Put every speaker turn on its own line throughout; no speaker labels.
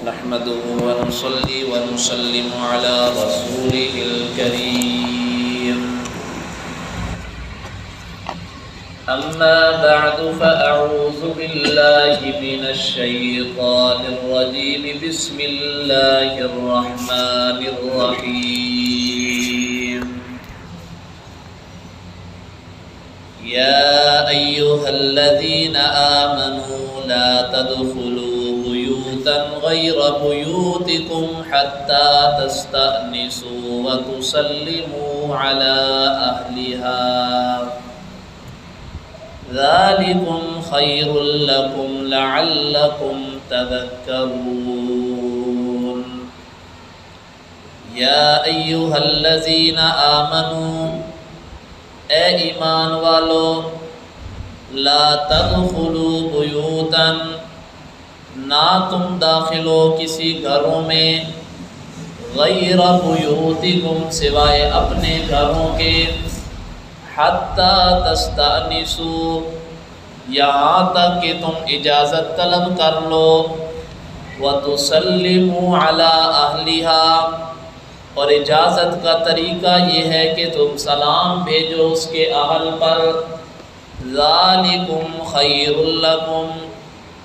نحمده ونصلي ونسلم على رسوله الكريم. أما بعد فأعوذ بالله من الشيطان الرجيم. بسم الله الرحمن الرحيم. يا أيها الذين آمنوا لا تدخلوا بيوتا غير بيوتكم حتى تستأنسوا وتسلموا على أهلها ذلكم خير لكم لعلكم تذكرون. يا أيها الذين آمنوا اے ایمان والو لا تدخلوا بیوتا نہ تم داخل ہو کسی گھروں میں غیر بیوتکم سوائے اپنے گھروں کے حتی تستأنسوا یہاں تک کہ تم اجازت طلب کر لو وتسلموا علی اہلہا اور اجازت کا طریقہ یہ ہے کہ تم سلام بھیجو اس کے اہل پر. ذالکم خیر لکم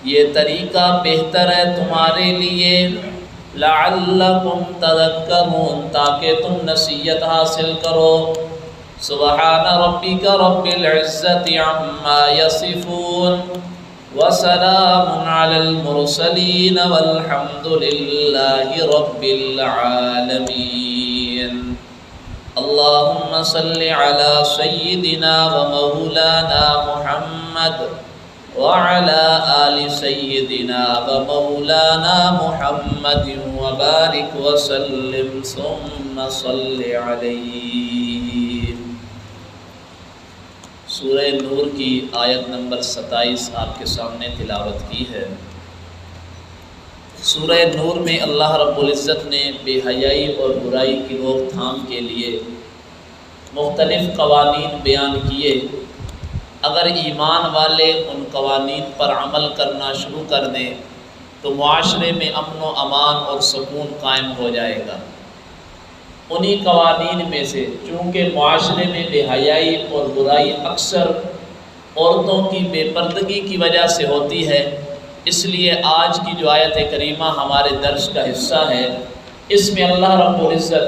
یہ طریقہ بہتر ہے تمہارے لیے. لعلکم تذکرون تاکہ تم نصیحت حاصل کرو. سبحان ربک رب العزت عما یصفون وسلام علی المرسلین والحمد للہ رب العالمین. اللہم صل علی سیدنا ومولانا محمد وعلى آل سيدنا ومولانا محمد وبارك وسلم ثم صل عليه. سورہ نور کی آیت نمبر 27 آپ کے سامنے تلاوت کی ہے. سورہ نور میں اللہ رب العزت نے بے حیائی اور برائی کی روک تھام کے لیے مختلف قوانین بیان کیے. اگر ایمان والے ان قوانین پر عمل کرنا شروع کر دیں تو معاشرے میں امن و امان اور سکون قائم ہو جائے گا. انہی قوانین میں سے چونکہ معاشرے میں بے حیائی اور برائی اکثر عورتوں کی بے پردگی کی وجہ سے ہوتی ہے، اس لیے آج کی جو آیت کریمہ ہمارے درس کا حصہ ہے اس میں اللہ رب العزت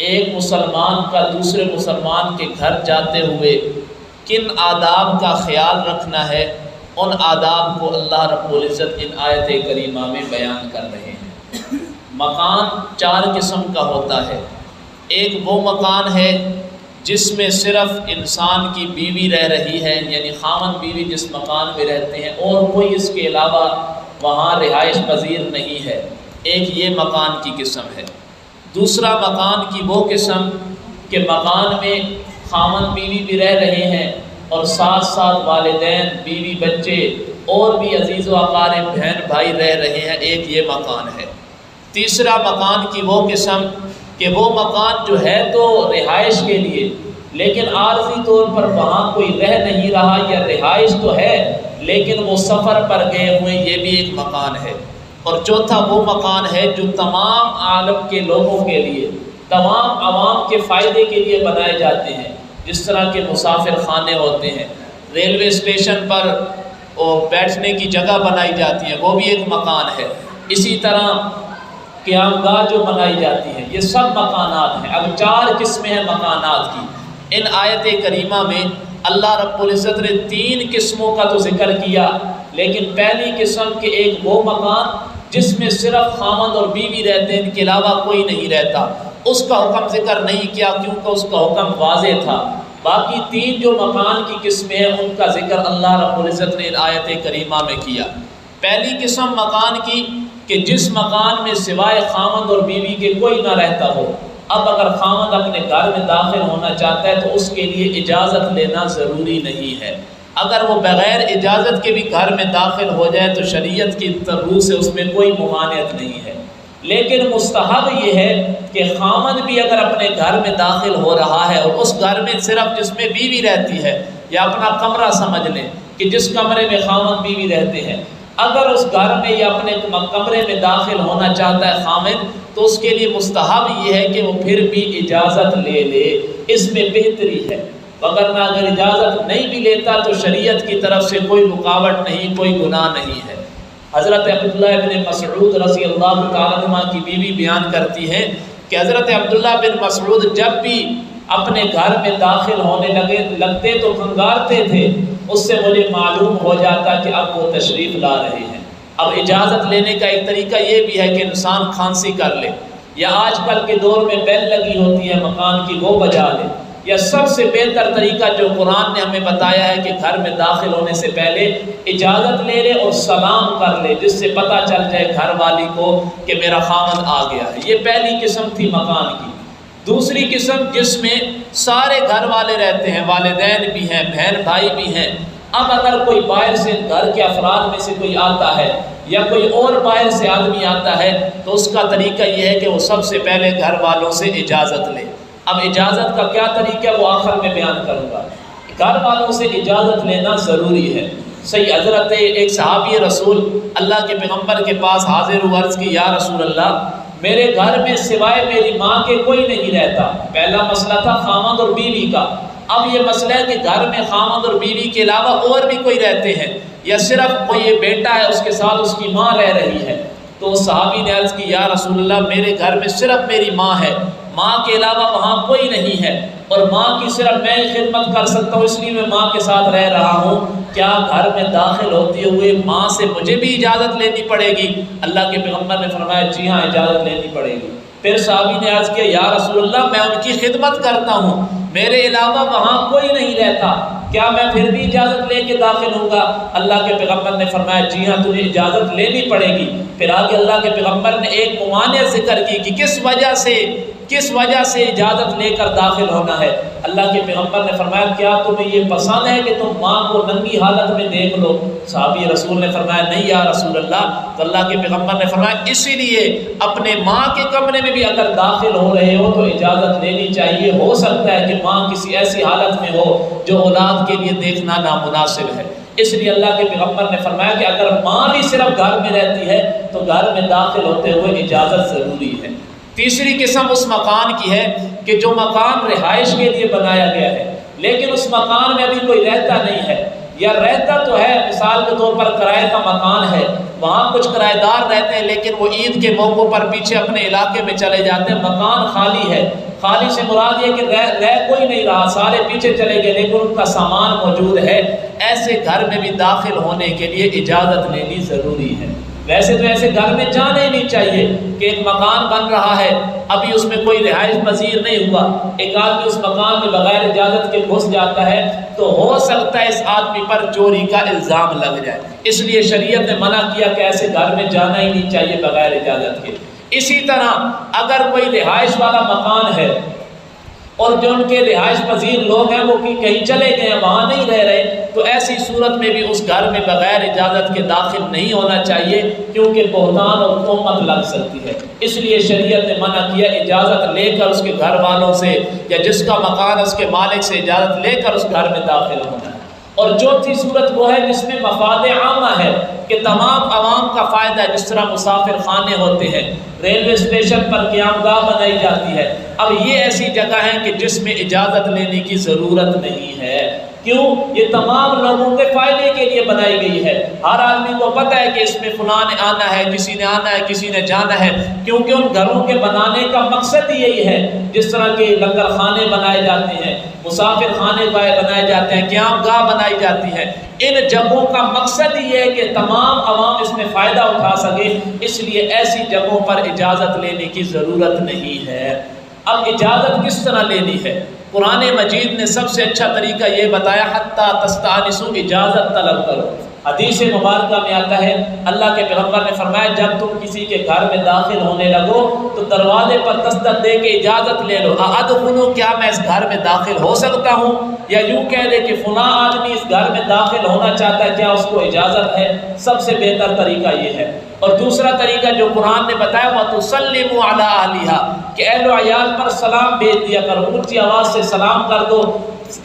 ایک مسلمان کا دوسرے مسلمان کے گھر جاتے ہوئے کن آداب کا خیال رکھنا ہے ان آداب کو اللہ رب العزت ان آیت کریمہ میں بیان کر رہے ہیں. مکان 4 قسم کا ہوتا ہے. ایک وہ مکان ہے جس میں صرف انسان کی بیوی رہ رہی ہے، یعنی خاوند بیوی جس مکان میں رہتے ہیں اور کوئی اس کے علاوہ وہاں رہائش پذیر نہیں ہے. ایک یہ مکان کی قسم ہے. دوسرا مکان کی وہ قسم کہ مکان میں خاوند بیوی بھی رہ رہے ہیں اور ساتھ ساتھ والدین بیوی بچے اور بھی عزیز و اقارب بہن بھائی رہ رہے ہیں. ایک یہ مکان ہے. تیسرا مکان کی وہ قسم کہ وہ مکان جو ہے تو رہائش کے لیے لیکن عارضی طور پر وہاں کوئی رہ نہیں رہا یا رہائش تو ہے لیکن وہ سفر پر گئے ہوئے، یہ بھی ایک مکان ہے. اور چوتھا وہ مکان ہے جو تمام عالم کے لوگوں کے لیے تمام عوام کے فائدے کے لیے بنائے جاتے ہیں، جس طرح کے مسافر خانے ہوتے ہیں، ریلوے اسٹیشن پر بیٹھنے کی جگہ بنائی جاتی ہے، وہ بھی ایک مکان ہے. اسی طرح قیام گاہ جو بنائی جاتی ہے، یہ سب مکانات ہیں. اب 4 قسمیں ہیں مکانات کی. ان آیت کریمہ میں اللہ رب العزت نے 3 قسموں کا تو ذکر کیا، لیکن پہلی قسم کے ایک وہ مکان جس میں صرف خاوند اور بیوی رہتے ہیں، ان کے علاوہ کوئی نہیں رہتا، اس کا حکم ذکر نہیں کیا کیونکہ اس کا حکم واضح تھا. باقی 3 جو مکان کی قسمیں ہیں ان کا ذکر اللہ رب العزت نے آیت کریمہ میں کیا. پہلی قسم مکان کی کہ جس مکان میں سوائے خاوند اور بیوی کے کوئی نہ رہتا ہو. اب اگر خاوند اپنے گھر میں داخل ہونا چاہتا ہے تو اس کے لیے اجازت لینا ضروری نہیں ہے. اگر وہ بغیر اجازت کے بھی گھر میں داخل ہو جائے تو شریعت کی روح سے اس میں کوئی ممانعت نہیں ہے. لیکن مستحب یہ ہے کہ خامد بھی اگر اپنے گھر میں داخل ہو رہا ہے اور اس گھر میں صرف جس میں بیوی رہتی ہے، یا اپنا کمرہ سمجھ لیں کہ جس کمرے میں خامد بیوی رہتے ہیں، اگر اس گھر میں یا اپنے کمرے میں داخل ہونا چاہتا ہے خامد تو اس کے لیے مستحب یہ ہے کہ وہ پھر بھی اجازت لے لے، اس میں بہتری ہے، وگرنہ اگر اجازت نہیں بھی لیتا تو شریعت کی طرف سے کوئی رکاوٹ نہیں، کوئی گناہ نہیں ہے۔ حضرت عبداللہ بن مسعود رضی اللہ تعالیٰ عنہ کی بیوی بیان کرتی ہے کہ حضرت عبداللہ بن مسعود جب بھی اپنے گھر میں داخل ہونے لگتے تو کھنگارتے تھے، اس سے مجھے معلوم ہو جاتا کہ اب وہ تشریف لا رہے ہیں۔ اب اجازت لینے کا ایک طریقہ یہ بھی ہے کہ انسان کھانسی کر لے، یا آج کل کے دور میں بیل لگی ہوتی ہے مکان کی، وہ بجا لے، یا سب سے بہتر طریقہ جو قرآن نے ہمیں بتایا ہے کہ گھر میں داخل ہونے سے پہلے اجازت لے لے اور سلام کر لے، جس سے پتہ چل جائے گھر والی کو کہ میرا خاوند آ گیا ہے۔ یہ پہلی قسم تھی مکان کی۔ دوسری قسم جس میں سارے گھر والے رہتے ہیں، والدین بھی ہیں، بہن بھائی بھی ہیں۔ اب اگر کوئی باہر سے گھر کے افراد میں سے کوئی آتا ہے یا کوئی اور باہر سے آدمی آتا ہے تو اس کا طریقہ یہ ہے کہ وہ سب سے پہلے گھر والوں سے اجازت لے۔ اب اجازت کا کیا طریقہ ہے وہ آخر میں بیان کروں گا۔ گھر والوں سے اجازت لینا ضروری ہے۔ صحیح حضرت ایک صحابی رسول اللہ کے پیغمبر کے پاس حاضر و عرض کی، یا رسول اللہ میرے گھر میں سوائے میری ماں کے کوئی نہیں رہتا۔ پہلا مسئلہ تھا خامد اور بیوی کا، اب یہ مسئلہ ہے کہ گھر میں خامد اور بیوی کے علاوہ اور بھی کوئی رہتے ہیں یا صرف کوئی یہ بیٹا ہے اس کے ساتھ اس کی ماں رہ رہی ہے۔ تو صحابی نے عرض کی، یا رسول اللہ میرے گھر میں صرف میری ماں ہے، ماں کے علاوہ وہاں کوئی نہیں ہے، اور ماں کی صرف میں ہی خدمت کر سکتا ہوں، اس لیے میں ماں کے ساتھ رہ رہا ہوں، کیا گھر میں داخل ہوتے ہوئے ماں سے مجھے بھی اجازت لینی پڑے گی؟ اللہ کے پیغمبر نے فرمایا جی ہاں اجازت لینی پڑے گی۔ پھر صحابی نے عرض کیا، یا رسول اللہ میں ان کی خدمت کرتا ہوں، میرے علاوہ وہاں کوئی نہیں رہتا، کیا میں پھر بھی اجازت لے کے داخل ہوں گا؟ اللہ کے پیغمبر نے فرمایا جی ہاں تجھے اجازت لینی پڑے گی۔ پھر آگے اللہ کے پیغمبر نے ایک ممانعت ذکر کی کہ کس وجہ سے اجازت لے کر داخل ہونا ہے۔ اللہ کے پیغمبر نے فرمایا کیا تمہیں یہ پسند ہے کہ تم ماں کو ننگی حالت میں دیکھ لو؟ صحابی رسول نے فرمایا نہیں یا رسول اللہ۔ تو اللہ کے پیغمبر نے فرمایا اسی لیے اپنے ماں کے کمرے میں بھی اگر داخل ہو رہے ہو تو اجازت لینی چاہیے، ہو سکتا ہے کہ ماں کسی ایسی حالت میں ہو جو اولاد کے لیے دیکھنا نامناسب ہے۔ اس لیے اللہ کے پیغمبر نے فرمایا کہ اگر ماں بھی صرف گھر میں رہتی ہے تو گھر میں داخل ہوتے ہوئے اجازت ضروری ہے۔ تیسری قسم اس مکان کی ہے کہ جو مکان رہائش کے لیے بنایا گیا ہے لیکن اس مکان میں ابھی کوئی رہتا نہیں ہے، یا رہتا تو ہے، مثال کے طور پر کرائے کا مکان ہے، وہاں کچھ کرائے دار رہتے ہیں لیکن وہ عید کے موقعوں پر پیچھے اپنے علاقے میں چلے جاتے ہیں، مکان خالی ہے۔ خالی سے مراد یہ کہ رہ کوئی نہیں رہا، سارے پیچھے چلے گئے لیکن ان کا سامان موجود ہے۔ ایسے گھر میں بھی داخل ہونے کے لیے اجازت لینی ضروری ہے۔ ویسے تو ایسے گھر میں جانا ہی نہیں چاہیے کہ ایک مکان بن رہا ہے، ابھی اس میں کوئی رہائش پذیر نہیں ہوا، ایک آدمی اس مکان میں بغیر اجازت کے گھس جاتا ہے تو ہو سکتا ہے اس آدمی پر چوری کا الزام لگ جائے، اس لیے شریعت نے منع کیا کہ ایسے گھر میں جانا ہی نہیں چاہیے بغیر اجازت کے۔ اسی طرح اگر کوئی رہائش والا مکان ہے اور جو ان کے رہائش پذیر لوگ ہیں وہ کہیں چلے گئے ہیں، وہاں نہیں رہ رہے، تو ایسی صورت میں بھی اس گھر میں بغیر اجازت کے داخل نہیں ہونا چاہیے کیونکہ بہتان اور تہمت لگ سکتی ہے۔ اس لیے شریعت نے منع کیا اجازت لے کر اس کے گھر والوں سے یا جس کا مکان اس کے مالک سے اجازت لے کر اس گھر میں داخل ہونا ہے۔ اور چوتھی صورت وہ ہے جس میں مفاد عامہ ہے کہ تمام عوام کا فائدہ ہے، جس طرح مسافر خانے ہوتے ہیں، ریلوے اسٹیشن پر قیام گاہ بنائی جاتی ہے۔ اب یہ ایسی جگہ ہیں کہ جس میں اجازت لینے کی ضرورت نہیں ہے، کیوں؟ یہ تمام لوگوں کے فائدے کے لیے بنائی گئی ہے، ہر آدمی کو پتہ ہے کہ اس میں فلاں نے آنا ہے، کسی نے آنا ہے، کسی نے جانا ہے، کیونکہ ان گھروں کے بنانے کا مقصد ہی یہی ہے، جس طرح کے لنگر خانے بنائے جاتے ہیں، مسافر خانے بنائے جاتے ہیں، قیام گاہ بنائی جاتی ہے، ان جگہوں کا مقصد یہ ہے کہ تمام عوام اس میں فائدہ اٹھا سکے، اس لیے ایسی جگہوں پر اجازت لینے کی ضرورت نہیں ہے۔ اب اجازت کس طرح لینی ہے؟ قرآن مجید نے سب سے اچھا طریقہ یہ بتایا حتیٰ تستانسوا، اجازت طلب کرو۔ حدیث مبارکہ میں آتا ہے اللہ کے پیغمبر نے فرمایا جب تم کسی کے گھر میں داخل ہونے لگو تو دروازے پر دستک دے کے اجازت لے لو، ادخلوا، کیا میں اس گھر میں داخل ہو سکتا ہوں؟ یا یوں کہہ دے کہ فلاں آدمی اس گھر میں داخل ہونا چاہتا ہے، کیا اس کو اجازت ہے؟ سب سے بہتر طریقہ یہ ہے۔ اور دوسرا طریقہ جو قرآن نے بتایا وَتُسَلِّمُوا عَلَىٰ أَهْلِهَا، کہ اہل و عیال پر سلام بھیج دیا کرو، اونچی آواز سے سلام کر دو،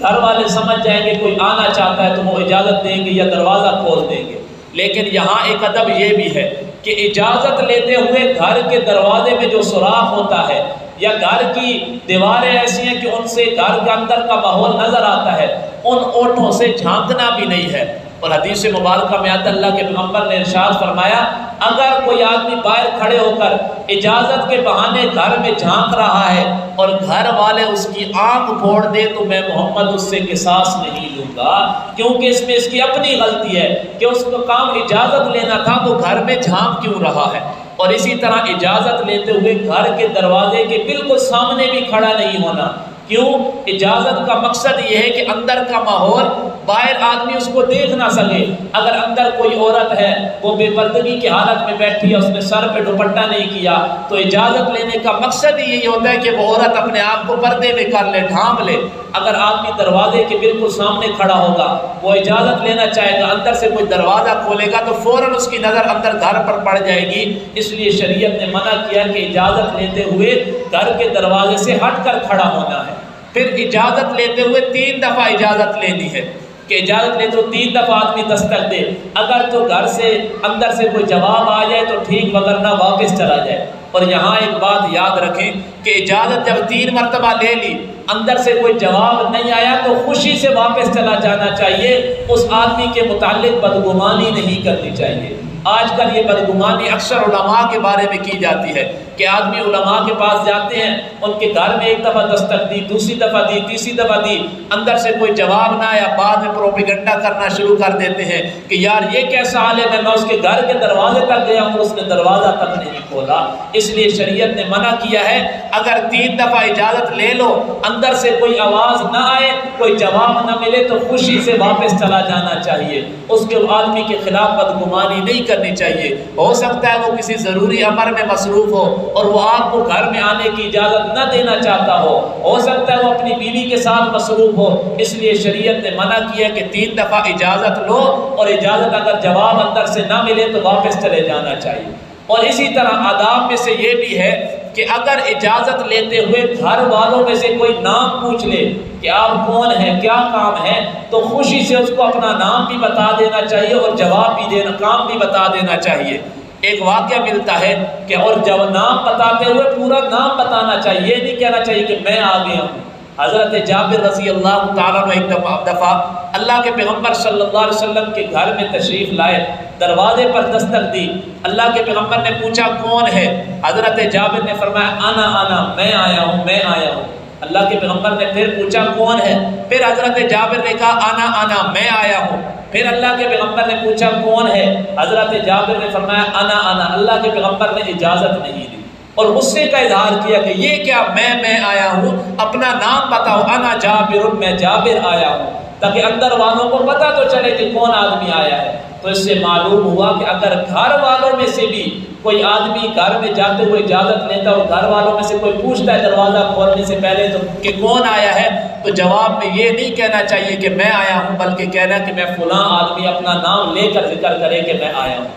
گھر والے سمجھ جائیں گے کوئی آنا چاہتا ہے تو وہ اجازت دیں گے یا دروازہ کھول دیں گے۔ لیکن یہاں ایک ادب یہ بھی ہے کہ اجازت لیتے ہوئے گھر کے دروازے میں جو سوراخ ہوتا ہے یا گھر کی دیواریں ایسی ہیں کہ ان سے گھر کے اندر کا ماحول نظر آتا ہے، ان اوٹوں سے جھانکنا بھی نہیں ہے۔ اور حدیث مبارکہ میں آتا اللہ کے پیغمبر نے ارشاد فرمایا اگر کوئی آدمی باہر کھڑے ہو کر اجازت کے بہانے گھر میں جھانک رہا ہے اور گھر والے اس کی آنکھ پھوڑ دے تو میں محمد اس سے قصاص نہیں لوں گا، کیونکہ اس میں اس کی اپنی غلطی ہے کہ اس کو کام اجازت لینا تھا، وہ گھر میں جھانک کیوں رہا ہے۔ اور اسی طرح اجازت لیتے ہوئے گھر کے دروازے کے بالکل سامنے بھی کھڑا نہیں ہونا۔ کیوں؟ اجازت کا مقصد یہ ہے کہ اندر کا ماحول باہر آدمی اس کو دیکھ نہ سکے۔ اگر اندر کوئی عورت ہے وہ بے پردگی کی حالت میں بیٹھی ہے، اس نے سر پہ دوپٹہ نہیں کیا، تو اجازت لینے کا مقصد ہی یہی ہوتا ہے کہ وہ عورت اپنے آپ کو پردے میں کر لے، ڈھانپ لے۔ اگر آدمی دروازے کے بالکل سامنے کھڑا ہوگا، وہ اجازت لینا چاہے گا، اندر سے کوئی دروازہ کھولے گا تو فوراً اس کی نظر اندر گھر پر پڑ جائے گی۔ اس لیے شریعت نے منع کیا کہ اجازت لیتے ہوئے گھر کے دروازے سے ہٹ کر کھڑا ہونا ہے۔ پھر اجازت لیتے ہوئے 3 دفعہ اجازت لینی ہے کہ اجازت لیتے ہوئے 3 دفعہ آدمی دستک دے، اگر تو گھر سے اندر سے کوئی جواب آ جائے تو ٹھیک، وگرنہ واپس چلا جائے۔ اور یہاں ایک بات یاد رکھیں کہ اجازت جب 3 مرتبہ لے لی، اندر سے کوئی جواب نہیں آیا تو خوشی سے واپس چلا جانا چاہیے، اس آدمی کے متعلق بدگمانی نہیں کرنی چاہیے۔ آج کل یہ بدگمانی اکثر علماء کے بارے میں کی جاتی ہے کہ آدمی علماء کے پاس جاتے ہیں، ان کے گھر میں 1 دفعہ دستک دی، دوسری دفعہ دی، تیسری دفعہ دی، اندر سے کوئی جواب نہ آیا، بعد میں پروپیگنڈا کرنا شروع کر دیتے ہیں کہ یار یہ کیسا حال ہے، میں اس کے گھر کے دروازے تک گیا ہوں، اس نے دروازہ تک نہیں کھولا۔ اس لیے شریعت نے منع کیا ہے اگر 3 دفعہ اجازت لے لو، اندر سے کوئی آواز نہ آئے، کوئی جواب نہ ملے تو خوشی سے واپس چلا جانا چاہیے۔ اس کے آدمی کے خلاف بدگمانی نہیں کرنی چاہیے۔ ہو سکتا ہے وہ کسی ضروری امر میں مصروف ہو اور وہ آپ کو گھر میں آنے کی اجازت نہ دینا چاہتا ہو سکتا ہے وہ اپنی بیوی کے ساتھ مصروف ہو، اس لیے شریعت نے منع کیا کہ 3 دفعہ اجازت لو، اور اجازت اگر جواب اندر سے نہ ملے تو واپس چلے جانا چاہیے۔ اور اسی طرح آداب میں سے یہ بھی ہے کہ اگر اجازت لیتے ہوئے گھر والوں میں سے کوئی نام پوچھ لے کہ آپ کون ہیں، کیا کام ہے، تو خوشی سے اس کو اپنا نام بھی بتا دینا چاہیے اور جواب بھی دینا، کام بھی بتا دینا چاہیے۔ ایک واقعہ ملتا ہے کہ اور جب نام بتاتے ہوئے پورا نام بتانا چاہیے، یہ نہیں کہنا چاہیے کہ میں آ گیا ہوں۔ حضرت جابر رضی اللہ تعالیٰ عنہ ایک دفعہ اللہ کے پیغمبر صلی اللہ علیہ وسلم کے گھر میں تشریف لائے، دروازے پر دستک دی، اللہ کے پیغمبر نے پوچھا کون ہے؟ حضرت جابر نے فرمایا انا میں آیا ہوں، میں آیا ہوں۔ اللہ کے پیغمبر نے پھر پوچھا کون ہے؟ پھر حضرت جابر نے کہا انا میں آیا ہوں۔ پھر اللہ کے پیغمبر نے پوچھا کون ہے؟ حضرت جابر نے فرمایا انا۔ اللہ کے پیغمبر نے اجازت نہیں دی اور غصے کا اظہار کیا کہ یہ کیا، میں آیا ہوں، اپنا نام بتاؤ، انا جابر، میں جابر آیا ہوں، تاکہ اندر والوں کو پتہ تو چلے کہ کون آدمی آیا ہے۔ تو اس سے معلوم ہوا کہ اگر گھر والوں میں سے بھی کوئی آدمی گھر میں جاتے ہوئے اجازت لیتا ہے اور گھر والوں میں سے کوئی پوچھتا ہے دروازہ کھولنے سے پہلے تو کہ کون آیا ہے، تو جواب میں یہ نہیں کہنا چاہیے کہ میں آیا ہوں، بلکہ کہنا کہ میں فلاں آدمی، اپنا نام لے کر ذکر کرے کہ میں آیا ہوں۔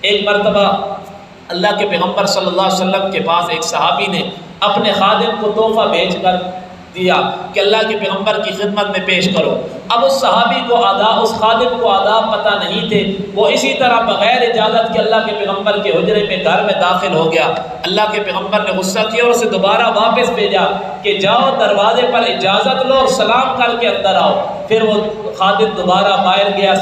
ایک مرتبہ اللہ کے پیغمبر صلی اللہ علیہ وسلم کے پاس ایک صحابی نے اپنے خادم کو تحفہ بھیج کر دیا کہ اللہ کے پیغمبر کی خدمت میں پیش کرو۔ اب اس صحابی کو اس خادم کو آداب پتہ نہیں تھے، وہ اسی طرح بغیر اجازت کے اللہ کے پیغمبر کے حجرے میں گھر میں داخل ہو گیا۔ اللہ کے پیغمبر نے غصہ کیا اور اسے دوبارہ واپس بھیجا کہ جاؤ دروازے پر اجازت لو اور سلام کر کے اندر آؤ۔ پھر وہ خادم دوبارہ باہر گیا،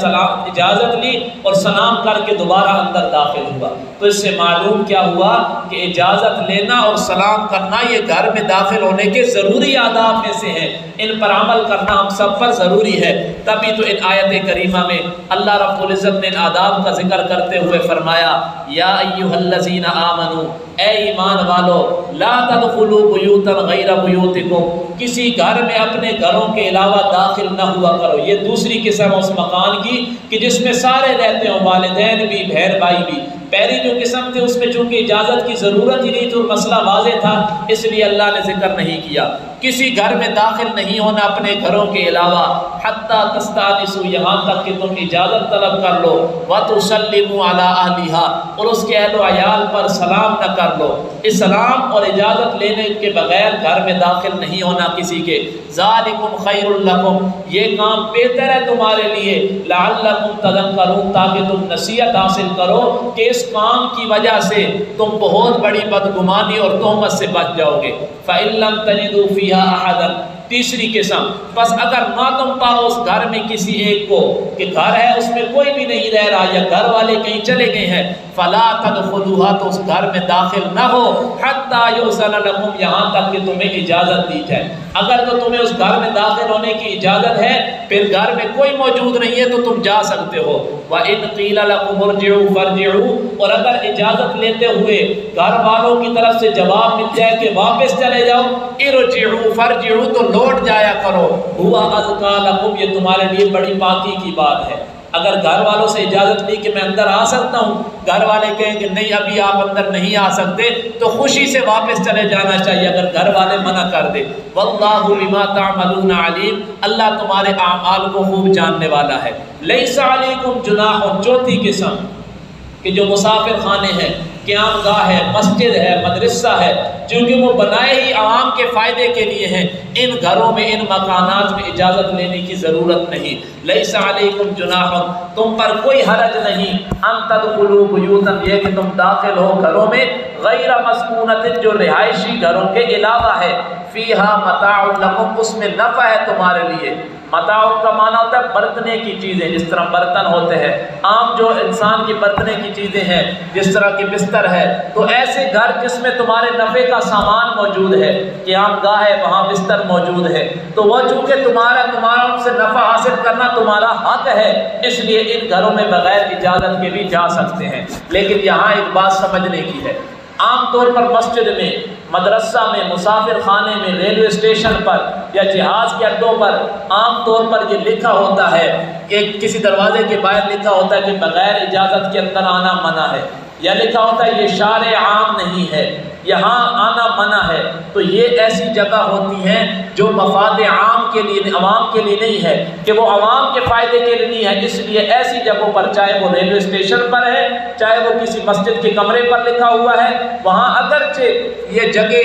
اجازت لی اور سلام کر کے دوبارہ اندر داخل ہوا۔ تو اس سے معلوم کیا ہوا کہ اجازت لینا اور سلام کرنا یہ گھر میں داخل ہونے کے ضروری آداب میں سے ہیں، ان پر عمل کرنا ہم سب پر ضروری ہے۔ تبھی تو ان آیت کریمہ میں اللہ رب العزت نے ان آداب کا ذکر کرتے ہوئے فرمایا یا ایھا الذین آمنوا، اے ایمان والو، لا تدخلوا بیوتا غیر بیوتکم، کسی گھر میں اپنے گھروں کے علاوہ داخل نہ ہوا کرو۔ یہ دوسری قسم اس مکان کی کہ جس میں سارے رہتے ہوں، والدین بھی، بہن بھائی بھی۔ پہلی جو قسم تھی اس میں چونکہ اجازت کی ضرورت ہی نہیں تھی اور مسئلہ واضح تھا، اس لیے اللہ نے ذکر نہیں کیا۔ کسی گھر میں داخل نہیں ہونا اپنے گھروں کے علاوہ، حتیٰ تستانسوا یہاں تک کہ تم اجازت طلب کر لو، وتسلموا علی اہلھا اور اس کے اہل و عیال پر سلام نہ کر لو۔ اسلام اور اجازت لینے کے بغیر گھر میں داخل نہیں ہونا کسی کے۔ ذالکم خیر لکم یہ کام بہتر ہے تمہارے لیے، لعلکم تذکرون تاکہ تم نصیحت حاصل کرو کہ اس کام کی وجہ سے تم بہت بڑی بدگمانی اور تہمت سے بچ جاؤ گے۔ فَإِن لَّمْ تَجِدُوا فِيهَا أَحَدًا تیسری قسم، پس اگر نہ تم پاؤ اس گھر میں کسی ایک کو کہ گھر ہے اس میں کوئی بھی نہیں رہ رہا یا گھر والے کہیں چلے گئے ہیں، فَلَا تَدْخُلُوهَا تو اس گھر میں داخل نہ ہو حَتَّى يُؤْذَنَ لَكُمْ یہاں تک کہ تمہیں اجازت دی جائے۔ اگر تو تمہیں اس گھر میں داخل ہونے کی اجازت ہے، پھر گھر میں کوئی موجود نہیں ہے تو تم جا سکتے ہو۔ وَإِنْ قِيلَ لَكُمُ ارْجِعُوا فَارْجِعُوا اور اگر اجازت لیتے ہوئے گھر والوں کی طرف سے جواب مل جائے کہ واپس چلے جاؤ، ارجعوا فارجعوا تو لوٹ جایا کرو، ہوا ازکا لکم یہ تمہارے لیے بڑی پاکی کی بات ہے۔ اگر گھر والوں سے اجازت لی کہ میں اندر آ سکتا ہوں، گھر والے کہیں کہ نہیں ابھی آپ اندر نہیں آ سکتے، تو خوشی سے واپس چلے جانا چاہیے اگر گھر والے منع کر دے۔ واللہ بما تعملون علیم اللہ تمہارے اعمال کو خوب جاننے والا ہے۔ لیس علیکم جناح چوتھی قسم کہ جو مسافر خانے ہیں، قیام گاہ ہے، مسجد ہے، مدرسہ ہے، چونکہ وہ بنائے ہی عوام کے فائدے کے لیے ہیں، ان گھروں میں ان مکانات میں اجازت لینے کی ضرورت نہیں۔ لیس علیکم جناح تم پر کوئی حرج نہیں، ان تدخلوا بیوتا یہ کہ تم داخل ہو گھروں میں، غیر مسکونۃ جو رہائشی گھروں کے علاوہ ہے، فیہا متاع لکم اس میں نفع ہے تمہارے لیے۔ متاع کا معنی ہوتا ہے برتنے کی چیزیں، جس طرح برتن ہوتے ہیں عام جو انسان کی برتنے کی چیزیں ہیں، جس طرح کی بستر ہے، تو ایسے گھر جس میں تمہارے نفع کا سامان موجود ہے، قیام گاہ ہے وہاں بستر موجود ہے، تو وہ چونکہ تمہارا ان سے نفع حاصل کرنا تمہارا حق ہے، اس لیے ان گھروں میں بغیر اجازت کے بھی جا سکتے ہیں۔ لیکن یہاں ایک بات سمجھنے کی ہے، عام طور پر مسجد میں، مدرسہ میں، مسافر خانے میں، ریلوے اسٹیشن پر یا جہاز کے اڈوں پر عام طور پر یہ لکھا ہوتا ہے، ایک کسی دروازے کے باہر لکھا ہوتا ہے کہ بغیر اجازت کے اندر آنا منع ہے، یا لکھا ہوتا ہے یہ شارع عام نہیں ہے، یہاں آنا منع ہے۔ تو یہ ایسی جگہ ہوتی ہیں جو مفاد عام کے لیے، عوام کے لیے نہیں ہے، کہ وہ عوام کے فائدے کے لیے نہیں ہے، اس لیے ایسی جگہوں پر چاہے وہ ریلوے اسٹیشن پر ہے، چاہے وہ کسی مسجد کے کمرے پر لکھا ہوا ہے، وہاں اگرچہ یہ جگہ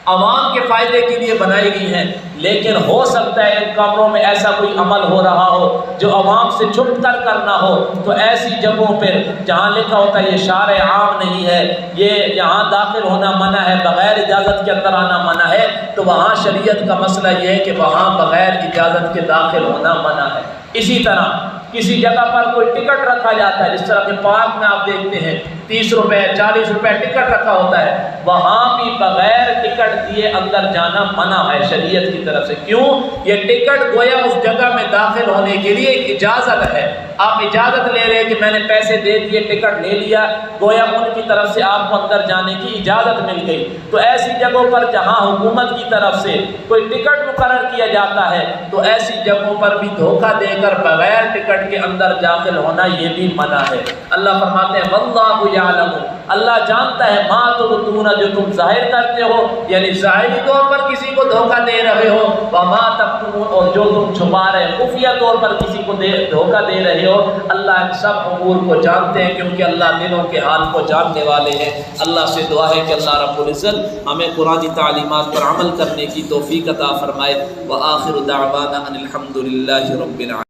عوام کے فائدے کے لیے بنائی گئی ہیں، لیکن ہو سکتا ہے ان کمروں میں ایسا کوئی عمل ہو رہا ہو جو عوام سے چھپ کر کرنا ہو، تو ایسی جگہوں پر جہاں لکھا ہوتا ہے یہ شارع عام نہیں ہے، یہ یہاں داخل ہونا منع ہے، بغیر اجازت کے اندر آنا منع ہے، تو وہاں شریعت کا مسئلہ یہ ہے کہ وہاں بغیر اجازت کے داخل ہونا منع ہے۔ اسی طرح کسی جگہ پر کوئی ٹکٹ رکھا جاتا ہے، جس طرح کہ پارک میں آپ دیکھتے ہیں 30 روپے 40 روپے ٹکٹ رکھا ہوتا ہے، وہاں بھی بغیر ٹکٹ دیے اندر جانا منع ہے شریعت کی طرف سے۔ کیوں؟ یہ ٹکٹ گویا اس جگہ میں داخل ہونے کے لیے ایک اجازت ہے، آپ اجازت لے رہے کہ میں نے پیسے دے دیے، ٹکٹ لے لیا، گویا ان کی طرف سے آپ کو اندر جانے کی اجازت مل گئی۔ تو ایسی جگہوں پر جہاں حکومت کی طرف سے کوئی ٹکٹ مقرر کیا جاتا ہے، تو ایسی جگہوں پر بھی دھوکہ دے کر بغیر ٹکٹ کے اندر داخل ہونا یہ بھی منع ہے۔ اللہ فرماتے ہیں واللہ یعلم اللہ جانتا ہے ما تبدون جو تم ظاہر کرتے ہو، یعنی ظاہری طور پر کسی کو دھوکہ دے رہے ہو، وما تکتمون اور جو تم چھپا رہے خفیہ طور پر کسی کو دھوکہ دے رہے ہو، اللہ ان سب امور کو جانتے ہیں، کیونکہ اللہ دلوں کے حال کو جاننے والے ہیں۔ اللہ سے دعا ہے کہ اللہ رب العزت ہمیں قرآنی تعلیمات پر عمل کرنے کی توفیق عطا فرمائے۔ وآخر دعوانا ان الحمد للہ رب العالمین۔